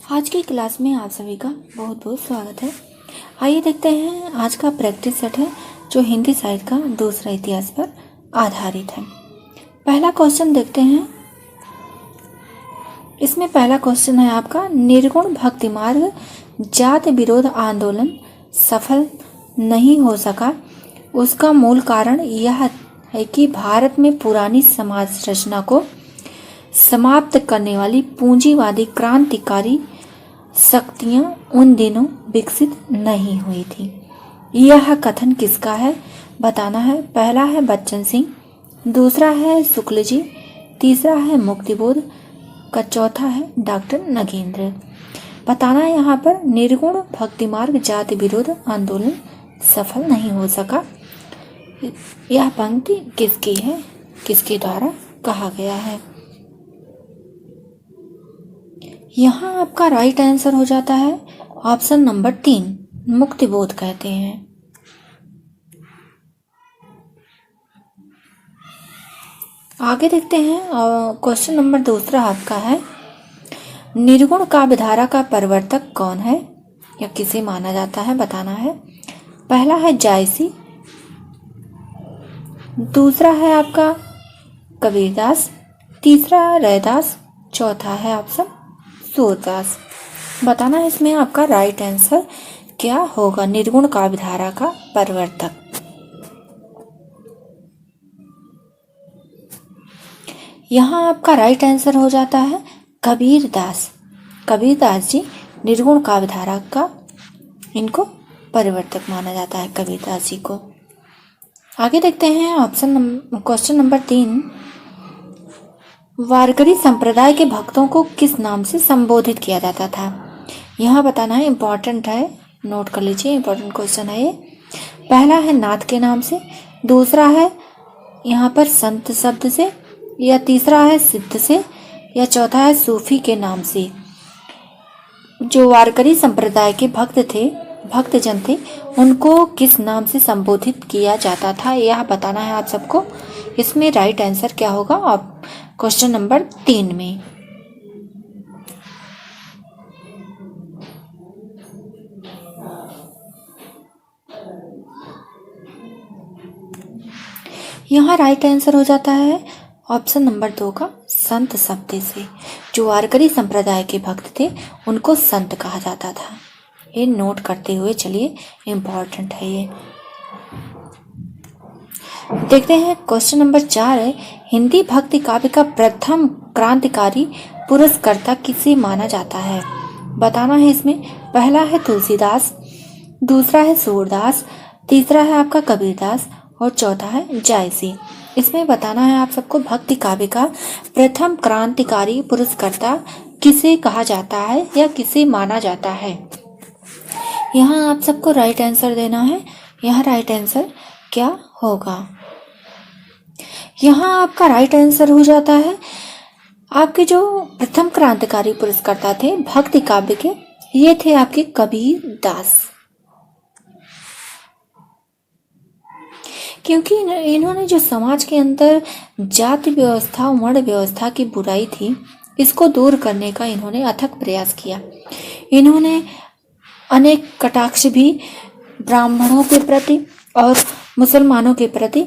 आज की क्लास में आप सभी का बहुत बहुत स्वागत है। आइए देखते हैं आज का प्रैक्टिस सेट है जो हिंदी साहित्य का दूसरा इतिहास पर आधारित है। पहला क्वेश्चन देखते हैं। इसमें पहला क्वेश्चन है आपका, निर्गुण भक्ति मार्ग जाति विरोध आंदोलन सफल नहीं हो सका, उसका मूल कारण यह है कि भारत में पुरानी समाज रचना को समाप्त करने वाली पूंजीवादी क्रांतिकारी शक्तियां उन दिनों विकसित नहीं हुई थी। यह कथन किसका है बताना है। पहला है बच्चन सिंह, दूसरा है शुक्ल जी, तीसरा है मुक्तिबोध का, चौथा है डॉक्टर नगेंद्र। बताना है यहाँ पर निर्गुण भक्ति मार्ग जाति विरोध आंदोलन सफल नहीं हो सका, यह पंक्ति किसकी है, किसके द्वारा कहा गया है। यहाँ आपका राइट आंसर हो जाता है ऑप्शन नंबर 3, मुक्तिबोध कहते हैं। आगे देखते हैं। क्वेश्चन नंबर दूसरा आपका है, निर्गुण काव्यधारा का प्रवर्तक कौन है या किसे माना जाता है बताना है। पहला है जायसी, दूसरा है आपका कबीरदास, तीसरा रैदास, चौथा है ऑप्शन सूरदास। बताना है इसमें आपका राइट आंसर क्या होगा। निर्गुण काव्यधारा का प्रवर्तक यहाँ आपका राइट आंसर हो जाता है कबीरदास। कबीरदास जी निर्गुण काव्यधारा का इनको प्रवर्तक माना जाता है, कबीरदास जी को। आगे देखते हैं क्वेश्चन नंबर 3, वारकरी संप्रदाय के भक्तों को किस नाम से संबोधित किया जाता था। यह बताना है, इम्पोर्टेंट है, नोट कर लीजिए, इम्पोर्टेंट क्वेश्चन है ये। पहला है नाथ के नाम से, दूसरा है यहाँ पर संत शब्द से, या तीसरा है सिद्ध से, या चौथा है सूफी के नाम से। जो वारकरी संप्रदाय के भक्तजन थे उनको किस नाम से संबोधित किया जाता था, यह बताना है आप सबको। इसमें राइट आंसर क्या होगा आप क्वेश्चन नंबर 3 में। यहाँ राइट आंसर हो जाता है ऑप्शन नंबर 2 का संत शब्द से। जो वारकरी संप्रदाय के भक्त थे उनको संत कहा जाता था। ये नोट करते हुए चलिए, इम्पोर्टेंट है ये। देखते हैं क्वेश्चन नंबर 4 है, हिंदी भक्ति काव्य का प्रथम क्रांतिकारी पुरस्कर्ता किसे माना जाता है बताना है। इसमें पहला है तुलसीदास, दूसरा है सूरदास, तीसरा है आपका कबीरदास और चौथा है जायसी। इसमें बताना है आप सबको भक्ति काव्य का प्रथम क्रांतिकारी पुरस्कर्ता किसे कहा जाता है या किसे माना जाता है। यहाँ आप सबको राइट आंसर देना है। यह राइट आंसर क्या होगा। यहाँ आपका राइट आंसर हो जाता है, आपके जो प्रथम क्रांतिकारी पुरस्कर्ता थे भक्ति काव्य के, ये थे आपके कबीरदास। क्योंकि इन्होंने जो समाज के अंदर जाति व्यवस्था, वर्ण व्यवस्था की बुराई थी, इसको दूर करने का इन्होंने अथक प्रयास किया। इन्होंने अनेक कटाक्ष भी ब्राह्मणों के प्रति और मुसलमानों के प्रति,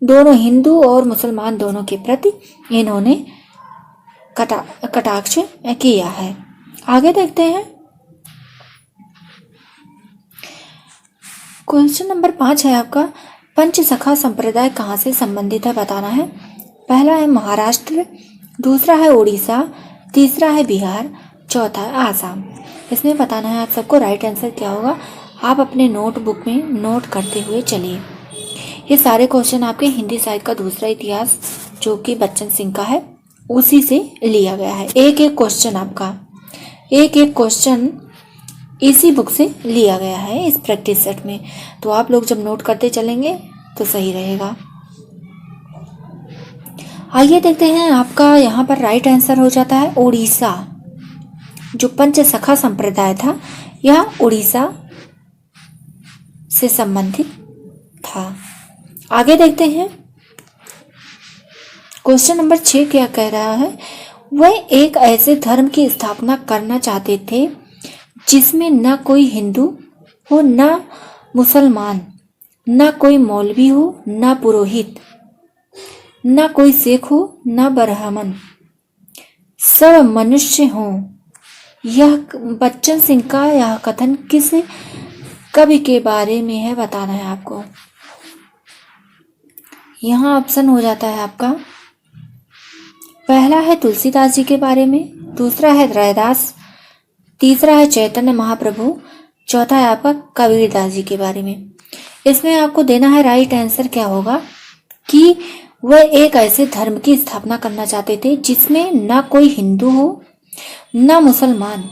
दोनों हिंदू और मुसलमान दोनों के प्रति इन्होंने कटाक्ष किया है। आगे देखते हैं क्वेश्चन नंबर 5 है आपका, पंचसखा संप्रदाय कहाँ से संबंधित है बताना है। पहला है महाराष्ट्र, दूसरा है उड़ीसा, तीसरा है बिहार, चौथा है आसाम। इसमें बताना है आप सबको राइट आंसर क्या होगा। आप अपने नोटबुक में नोट करते हुए चलिए। ये सारे क्वेश्चन आपके हिंदी साहित्य का दूसरा इतिहास जो कि बच्चन सिंह का है उसी से लिया गया है। एक क्वेश्चन आपका एक क्वेश्चन इसी बुक से लिया गया है इस प्रैक्टिस सेट में। तो आप लोग जब नोट करते चलेंगे तो सही रहेगा। आइए देखते हैं, आपका यहाँ पर राइट आंसर हो जाता है उड़ीसा। जो पंचसखा संप्रदाय था यह उड़ीसा से संबंधित था। आगे देखते हैं क्वेश्चन नंबर 6 क्या कह रहा है, वह एक ऐसे धर्म की स्थापना करना चाहते थे जिसमें न कोई हिंदू हो, न मुसलमान, न कोई मौलवी हो, न पुरोहित, न कोई सिख हो, न ब्राह्मण, सब मनुष्य हों। यह बच्चन सिंह का यह कथन किस कवि के बारे में है बताना है आपको। यहाँ ऑप्शन हो जाता है आपका, पहला है तुलसीदास जी के बारे में, दूसरा है रैदास, तीसरा है चैतन्य महाप्रभु, चौथा है आपका कबीरदास जी के बारे में। इसमें आपको देना है राइट आंसर क्या होगा कि वह एक ऐसे धर्म की स्थापना करना चाहते थे जिसमें न कोई हिंदू हो, न मुसलमान,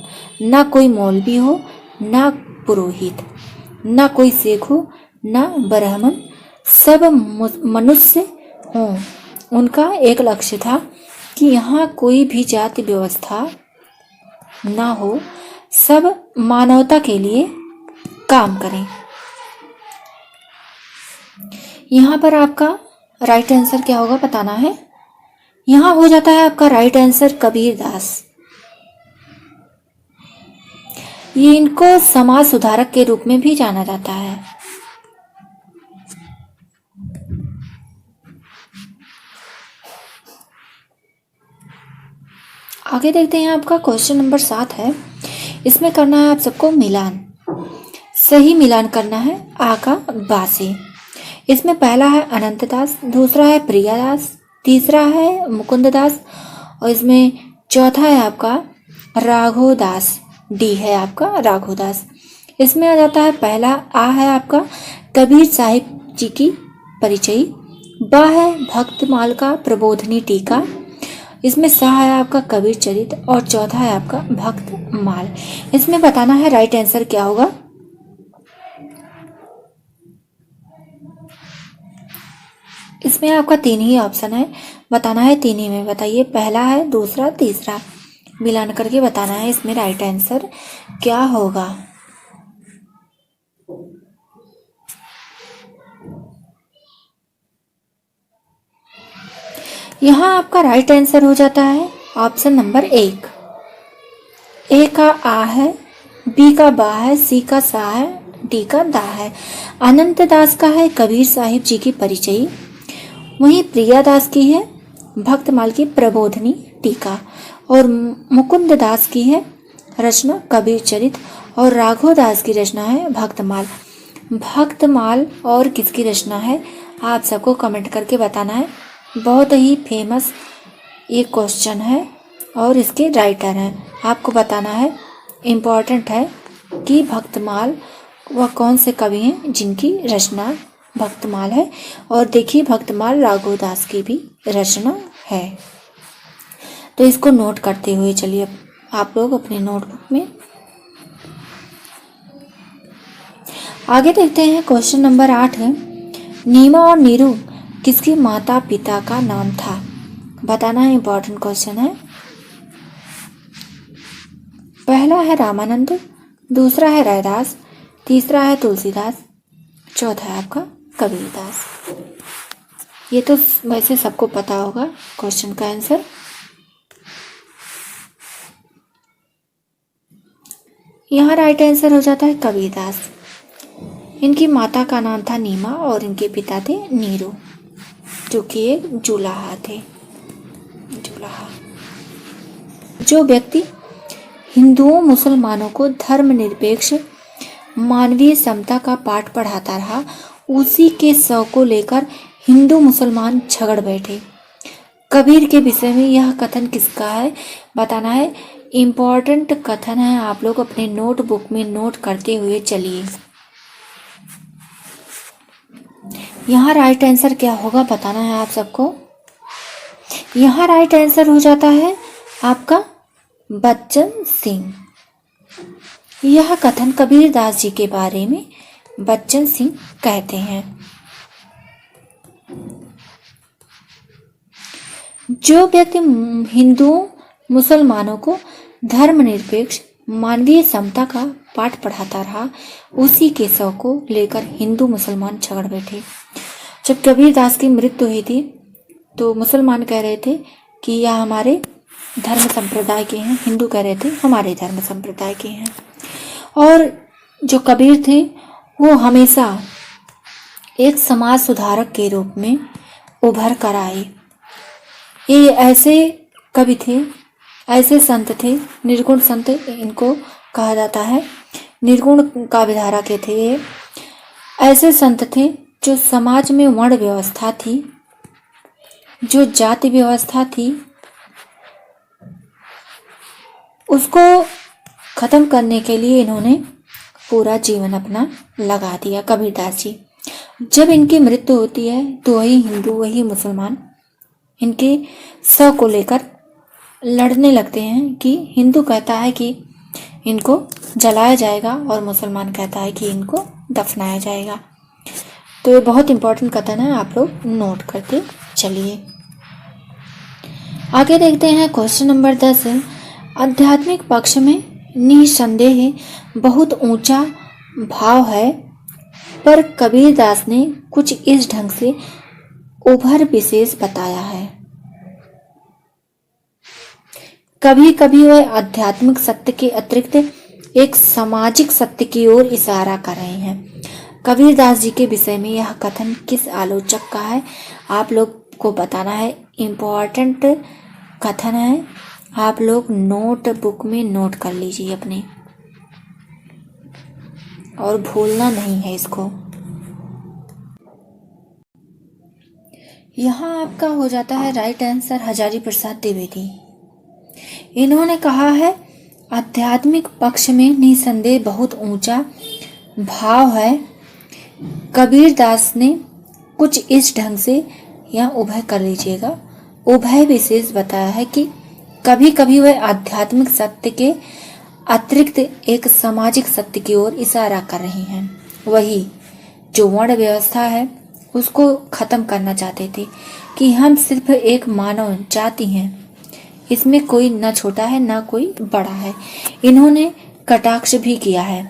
न कोई मौलवी हो, न पुरोहित, न कोई सिख हो, न ब्राह्मण, सब मनुष्य हों। उनका एक लक्ष्य था कि यहाँ कोई भी जाति व्यवस्था ना हो, सब मानवता के लिए काम करें। यहाँ पर आपका राइट आंसर क्या होगा बताना है। यहाँ हो जाता है आपका राइट आंसर कबीरदास। ये इनको समाज सुधारक के रूप में भी जाना जाता है। आगे देखते हैं, आपका क्वेश्चन नंबर 7 है। इसमें करना है आप सबको मिलान, सही मिलान करना है आ का बा से। इसमें पहला है अनंतदास, दूसरा है प्रियादास, तीसरा है मुकुंददास और इसमें चौथा है आपका राघोदास। डी है आपका राघोदास। इसमें आ जाता है पहला आ है आपका कबीर साहिब जी की परिचय, बा है भक्तमाल का प्रबोधनी टीका, इसमें सा है आपका कबीर चरित और चौथा है आपका भक्तमाल। इसमें बताना है राइट आंसर क्या होगा। इसमें आपका 3 ही ऑप्शन है, बताना है 3 ही में। बताइए पहला है, दूसरा, तीसरा, मिलान करके बताना है इसमें राइट आंसर क्या होगा। यहाँ आपका राइट आंसर हो जाता है ऑप्शन नंबर 1। ए का आ है, बी का बा है, सी का सा है, डी का दा है। अनंत दास का है कबीर साहिब जी की परिचय, वहीं प्रियादास की है भक्तमाल की प्रबोधनी टीका और मुकुंद दास की है रचना कबीर चरित और राघव दास की रचना है भक्तमाल। भक्तमाल और किसकी रचना है आप सबको कमेंट करके बताना है। बहुत ही फेमस ये क्वेश्चन है और इसके राइटर हैं, आपको बताना है। इम्पॉर्टेंट है कि भक्तमाल वह कौन से कवि हैं जिनकी रचना भक्तमाल है। और देखिए भक्तमाल राघव दास की भी रचना है। तो इसको नोट करते हुए चलिए आप लोग अपने नोटबुक में। आगे देखते हैं, क्वेश्चन नंबर 8 है। नीमा और नीरू किसके माता पिता का नाम था, बताना है। इम्पोर्टेंट क्वेश्चन है। पहला है रामानंद, दूसरा है रैदास, तीसरा है तुलसीदास, चौथा है आपका कबीरदास। ये तो वैसे सबको पता होगा क्वेश्चन का आंसर। यहाँ राइट आंसर हो जाता है कबीरदास। इनकी माता का नाम था नीमा और इनके पिता थे नीरू, जो कि एक जुलाहा थे। जुलाहा जो व्यक्ति हिंदुओं मुसलमानों को धर्मनिरपेक्ष मानवीय समता का पाठ पढ़ाता रहा, उसी के शव को लेकर हिंदू मुसलमान झगड़ बैठे। कबीर के विषय में यह कथन किसका है बताना है। इम्पोर्टेंट कथन है, आप लोग अपने नोटबुक में नोट करते हुए चलिए। यहाँ राइट आंसर क्या होगा बताना है आप सबको। यहाँ राइट आंसर हो जाता है आपका बच्चन सिंह। यह कथन कबीरदास जी के बारे में बच्चन सिंह कहते हैं। जो व्यक्ति हिंदुओं मुसलमानों को धर्मनिरपेक्ष मानवीय समता का पाठ पढ़ाता रहा, उसी के शव को लेकर हिंदू मुसलमान झगड़ बैठे। जब कबीरदास की मृत्यु हुई थी तो मुसलमान कह रहे थे कि यह हमारे धर्म संप्रदाय के हैं, हिंदू कह रहे थे हमारे धर्म संप्रदाय के हैं। और जो कबीर थे वो हमेशा एक समाज सुधारक के रूप में उभर कर आए। ये ऐसे कवि थे, ऐसे संत थे, निर्गुण संत इनको कहा जाता है, निर्गुण काव्यधारा के थे ये। ऐसे संत थे जो समाज में वर्ण व्यवस्था थी, जो जाति व्यवस्था थी, उसको खत्म करने के लिए इन्होंने पूरा जीवन अपना लगा दिया। कबीरदास जी, जब इनकी मृत्यु होती है तो वही हिंदू वही मुसलमान इनके शव को लेकर लड़ने लगते हैं कि हिंदू कहता है कि इनको जलाया जाएगा और मुसलमान कहता है कि इनको दफनाया जाएगा। तो ये बहुत इंपॉर्टेंट कथन है, आप लोग नोट करते चलिए। आगे देखते हैं क्वेश्चन नंबर 10। आध्यात्मिक पक्ष में निसंदेह बहुत ऊंचा भाव है, पर कबीरदास ने कुछ इस ढंग से उभर विशेष बताया है। कभी कभी वह आध्यात्मिक सत्य के अतिरिक्त एक सामाजिक सत्य की ओर इशारा कर रहे हैं। कबीरदास जी के विषय में यह कथन किस आलोचक का है, आप लोग को बताना है। इम्पोर्टेंट कथन है, आप लोग नोट बुक में नोट कर लीजिए अपने, और भूलना नहीं है इसको। यहाँ आपका हो जाता है राइट आंसर हजारी प्रसाद द्विवेदी। इन्होंने कहा है आध्यात्मिक पक्ष में निसंदेह बहुत ऊंचा भाव है। कबीरदास ने कुछ इस ढंग से, यहाँ उभय कर लीजिएगा, उभय विशेष बताया है कि कभी कभी वह आध्यात्मिक सत्य के अतिरिक्त एक सामाजिक सत्य की ओर इशारा कर रही हैं। वही जो वर्ण व्यवस्था है उसको खत्म करना चाहते थे कि हम सिर्फ एक मानव जाति हैं, इसमें कोई न छोटा है न कोई बड़ा है। इन्होंने कटाक्ष भी किया है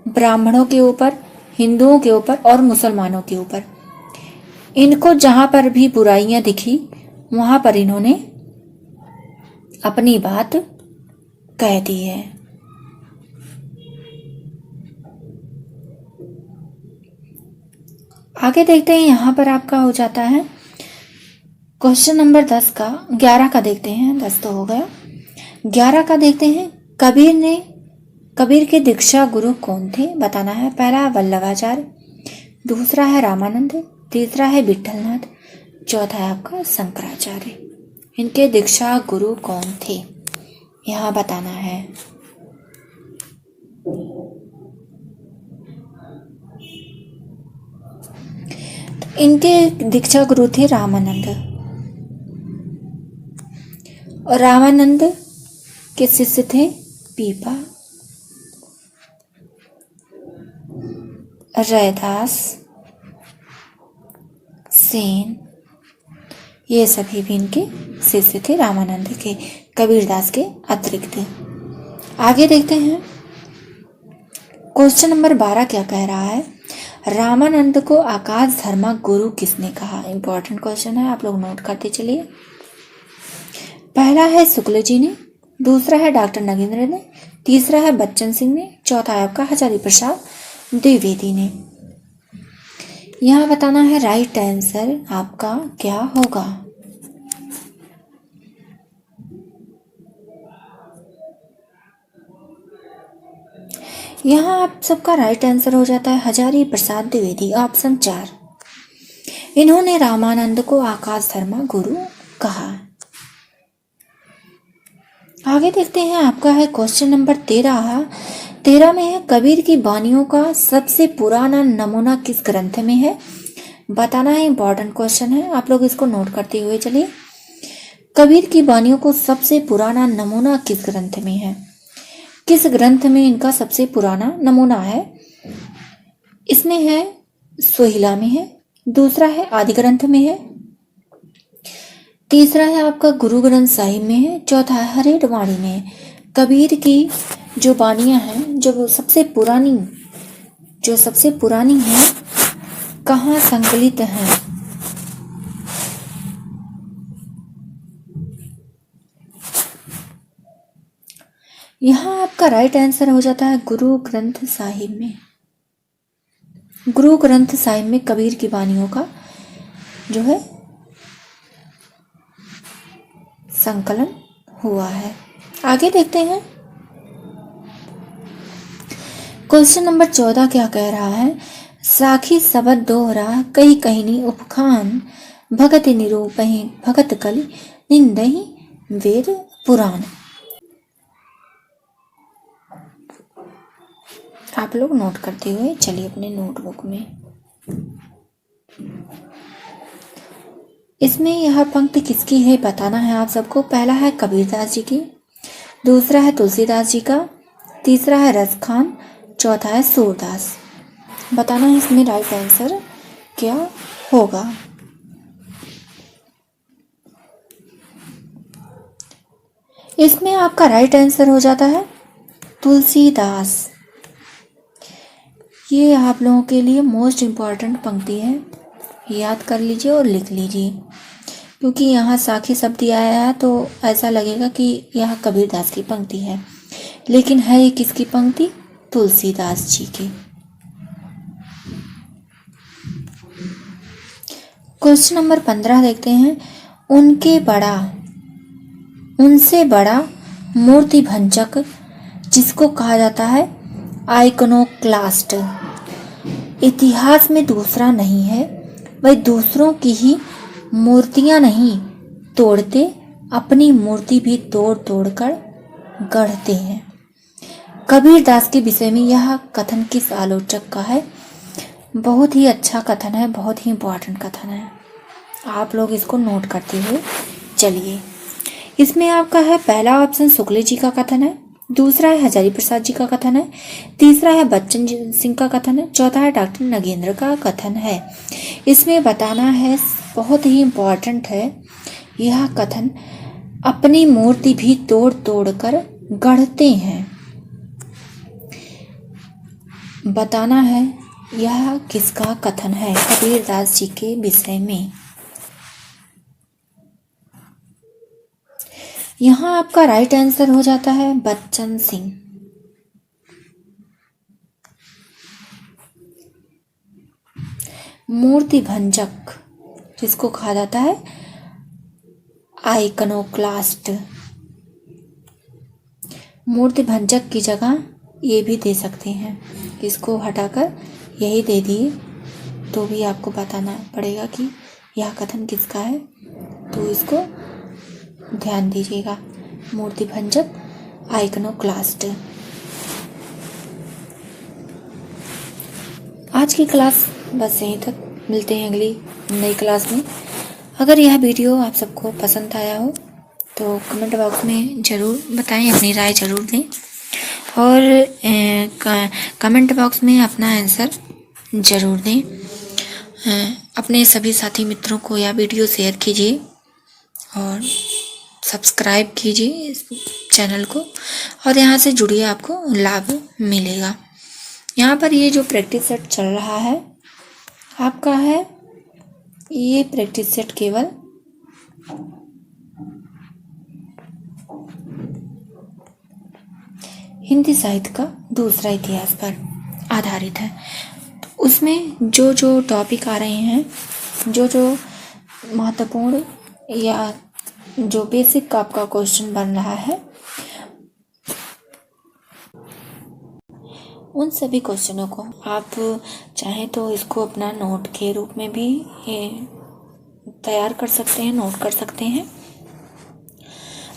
ब्राह्मणों के ऊपर, हिंदुओं के ऊपर और मुसलमानों के ऊपर। इनको जहां पर भी बुराइयां दिखी वहां पर इन्होंने अपनी बात कह दी है। आगे देखते हैं, यहां पर आपका हो जाता है क्वेश्चन नंबर 10 का 11 का देखते हैं, 10 तो हो गया, 11 का देखते हैं। कबीर के दीक्षा गुरु कौन थे, बताना है। पहला वल्लभाचार्य, दूसरा है रामानंद, तीसरा है विठलनाथ, चौथा है आपका शंकराचार्य। इनके दीक्षा गुरु कौन थे, यहाँ बताना है। इनके दीक्षा गुरु थे रामानंद, और रामानंद के शिष्य थे पीपा, रैदास, सेन, ये सभी भी इनके शिष्य थे रामानंद के, कबीरदास के अतिरिक्त। आगे देखते हैं क्वेश्चन नंबर 12 क्या कह रहा है। रामानंद को आकाश धर्मा गुरु किसने कहा, इंपॉर्टेंट क्वेश्चन है, आप लोग नोट करते चलिए। पहला है शुक्ल जी ने, दूसरा है डॉक्टर नगेंद्र ने, तीसरा है बच्चन सिंह ने, चौथा है आपका हजारी प्रसाद द्विवेदी ने। यहाँ बताना है राइट आंसर आपका क्या होगा। यहाँ आप सबका राइट आंसर हो जाता है हजारी प्रसाद द्विवेदी, ऑप्शन 4। इन्होंने रामानंद को आकाश धर्मा गुरु कहा। आगे देखते हैं, आपका है क्वेश्चन नंबर 13 में है कबीर की वाणियों का सबसे पुराना नमूना किस ग्रंथ में है, बताना है। इंपॉर्टेंट क्वेश्चन है, आप लोग इसको नोट करते हुए चलिए। कबीर की वाणियों को सबसे पुराना नमूना किस ग्रंथ में है, किस ग्रंथ में इनका सबसे पुराना नमूना है। इसमें है सोहिला में है, दूसरा है आदि ग्रंथ में है, तीसरा है आपका गुरु ग्रंथ साहिब में है, चौथा है हरेठ वाणी में है। कबीर की जो वाणियां हैं जो सबसे पुरानी हैं कहाँ संकलित हैं, यहाँ आपका राइट आंसर हो जाता है गुरु ग्रंथ साहिब में। गुरु ग्रंथ साहिब में कबीर की वाणियों का जो है संकलन हुआ है। आगे देखते हैं। क्वेश्चन नंबर 14 क्या कह रहा है? साखी सबद दोहरा कही कहनी उपखान भगत निरूपहि भगत कलि निंदहि वेद पुराण। आप लोग नोट करते हुए चलिए अपने नोटबुक में। इसमें यह पंक्ति किसकी है बताना है आप सबको। पहला है कबीरदास जी की, दूसरा है तुलसीदास जी का, तीसरा है रस खान, चौथा है सूरदास। बताना है इसमें राइट आंसर क्या होगा। इसमें आपका राइट आंसर हो जाता है तुलसीदास। ये आप लोगों के लिए मोस्ट इम्पॉर्टेंट पंक्ति है, याद कर लीजिए और लिख लीजिए, क्योंकि यहाँ साखी शब्द आया है तो ऐसा लगेगा कि यह कबीरदास की पंक्ति है, लेकिन है ये किसकी पंक्ति? तुलसीदास जी की। क्वेश्चन नंबर 15 देखते हैं। उनसे बड़ा मूर्ति भंजक जिसको कहा जाता है आइकोनोक्लास्ट, इतिहास में दूसरा नहीं है। वह दूसरों की ही मूर्तियां नहीं तोड़ते, अपनी मूर्ति भी तोड़ तोड़ कर गढ़ते हैं। कबीरदास के विषय में यह कथन किस आलोचक का है? बहुत ही अच्छा कथन है, बहुत ही इम्पोर्टेंट कथन है। आप लोग इसको नोट करते हुए चलिए। इसमें आपका है पहला ऑप्शन शुक्ल जी का कथन है, दूसरा है हजारी प्रसाद जी का कथन है, तीसरा है बच्चन सिंह का कथन है, चौथा है डॉक्टर नगेंद्र का कथन है। इसमें बताना है, बहुत ही इम्पोर्टेंट है यह कथन, अपनी मूर्ति भी तोड़ तोड़ कर गढ़ते हैं। बताना है यह किसका कथन है कबीरदास जी के विषय में। यहाँ आपका राइट आंसर हो जाता है बच्चन सिंह। मूर्ति भंजक जिसको कहा जाता है आइकनोक्लास्ट, मूर्ति भंजक की जगह ये भी दे सकते हैं, इसको हटाकर यही दे दिए तो भी आपको बताना पड़ेगा कि यह कथन किसका है, तो इसको ध्यान दीजिएगा। मूर्ति भंजक आइकनोक्लास्ट। आज की क्लास बस यहीं तक, मिलते हैं अगली नई क्लास में। अगर यह वीडियो आप सबको पसंद आया हो तो कमेंट बॉक्स में ज़रूर बताएं, अपनी राय ज़रूर दें और कमेंट बॉक्स में अपना आंसर ज़रूर दें। अपने सभी साथी मित्रों को यह वीडियो शेयर कीजिए और सब्सक्राइब कीजिए इस चैनल को, और यहाँ से जुड़िए, आपको लाभ मिलेगा। यहाँ पर ये जो प्रैक्टिस सेट चल रहा है आपका है, ये प्रैक्टिस सेट केवल हिंदी साहित्य का दूसरा इतिहास पर आधारित है। उसमें जो जो टॉपिक आ रहे हैं, जो जो महत्वपूर्ण या जो बेसिक आपका क्वेश्चन बन रहा है, उन सभी क्वेश्चनों को आप चाहें तो इसको अपना नोट के रूप में भी तैयार कर सकते हैं, नोट कर सकते हैं।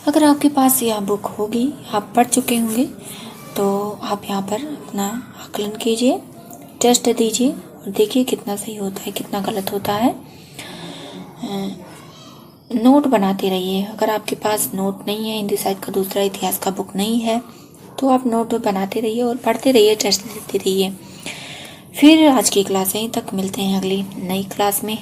अगर आपके पास यह बुक होगी, आप पढ़ चुके होंगे, तो आप यहाँ पर अपना आकलन कीजिए, टेस्ट दीजिए और देखिए कितना सही होता है, कितना गलत होता है। नोट बनाते रहिए। अगर आपके पास नोट नहीं है, हिंदी साहित्य का दूसरा इतिहास का बुक नहीं है, तो आप नोट बनाते रहिए और पढ़ते रहिए, टेस्ट देते रहिए। फिर आज की क्लास यहीं तक, मिलते हैं अगली नई क्लास में।